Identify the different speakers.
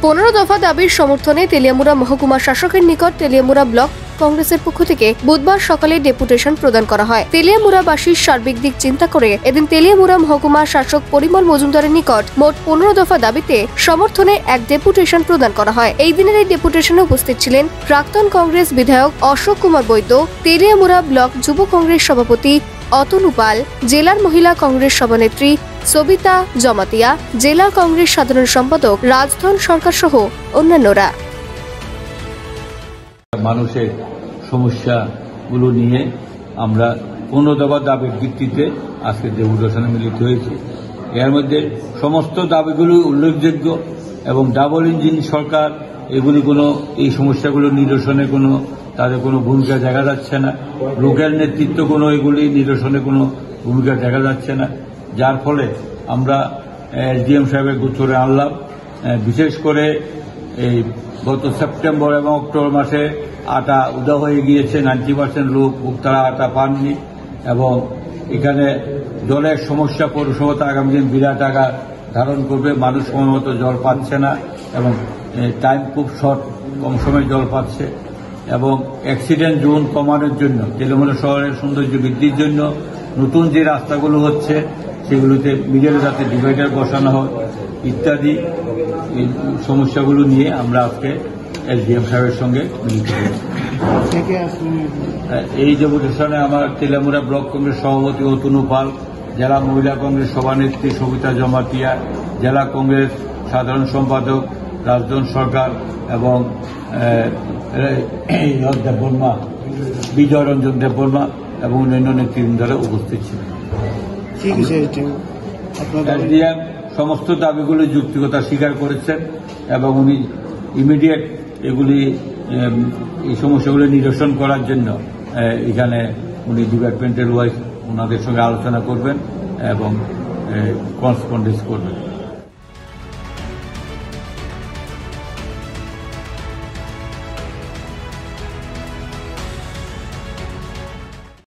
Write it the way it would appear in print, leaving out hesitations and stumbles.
Speaker 1: 15 দফা দাবির সমর্থনে তেলিয়ামুড়া মহকুমা শাসকের নিকট তেলিয়ামুড়া ব্লক কংগ্রেসের পক্ষ থেকে বুধবার সকালে ডেপুটেশন প্রদান করা হয়। তেলিয়ামুড়াবাসীর সার্বিক দিক চিন্তা করে এদিন তেলিয়ামুড়া মহকুমা শাসক পরিমল মজুমদারের নিকট মোট 15 দফা দাবিতে সমর্থনে এক ডেপুটেশন প্রদান করা হয়। এই দিনের এই ডেপুটেশনে উপস্থিত ছিলেন প্রাক্তন কংগ্রেস বিধায়ক অশোক কুমার বৈদ্য, তেলিয়ামুড়া ব্লক যুব কংগ্রেস সভাপতি অতনু পাল, জেলার মহিলা কংগ্রেস সভানেত্রী সবিতা জমাতিয়া, জেলা কংগ্রেস সাধারণ সম্পাদক রাজধন সরকার সহ অন্যান্যরা।
Speaker 2: মানুষের সমস্যাগুলো নিয়ে আমরা 15 দফা দাবির ভিত্তিতে আজকে ডেপুটেশনে মিলিত হয়েছি। এর মধ্যে সমস্ত দাবিগুলো উল্লেখযোগ্য এবং ডাবল ইঞ্জিন সরকার এগুলি এই সমস্যাগুলো নিরসনে তাদের কোনো ভূমিকা দেখা যাচ্ছে না। লোকের নেতৃত্ব এগুলি নিরসনে কোনো ভূমিকা দেখা যাচ্ছে না, যার ফলে আমরা এসডিএম সাহেবের গোচরে আনলাম। বিশেষ করে এই গত সেপ্টেম্বর এবং অক্টোবর মাসে আটা উদা হয়ে গিয়েছে, 90% লোক ভোক্তারা আটা পাননি এবং এখানে জলের সমস্যা পৌরসভা আগামী দিন বিরাট আকার ধারণ করবে। মানুষ সময় মতো জল পাচ্ছে না এবং টাইম খুব শর্ট, কম সময়ে জল পাচ্ছে এবং অ্যাক্সিডেন্ট জোন কমানোর জন্য, তেলিয়ামুড়া শহরের সৌন্দর্য বৃদ্ধির জন্য নতুন যে রাস্তাগুলো হচ্ছে সেগুলোতে মিডলে যাতে ডিভাইডার বসানো হয় ইত্যাদি সমস্যাগুলো নিয়ে আমরা আজকে এসডিএম সাহেবের সঙ্গে মিলিত হয়েছি। এই ডেপুটেশনে আমার তেলিয়ামুড়া ব্লক কংগ্রেস সভাপতি অতনু পাল, জেলা মহিলা কংগ্রেস সভানেত্রী সবিতা জমাতিয়া, জেলা কংগ্রেস সাধারণ সম্পাদক রাজধন সরকার এবং দেববর্মা, বিজয় রঞ্জন দেববর্মা এবং অন্যান্য নেতৃবৃন্দরা উপস্থিত ছিলেন। এসডিএম সমস্ত দাবিগুলি যুক্তিকতা স্বীকার করেছেন এবং উনি ইমিডিয়েট এই সমস্যাগুলি নিরসন করার জন্য এখানে উনি ডিপার্টমেন্টের ওয়াইজ ওনাদের সঙ্গে আলোচনা করবেন এবং করেসপন্ডেন্স করবেন।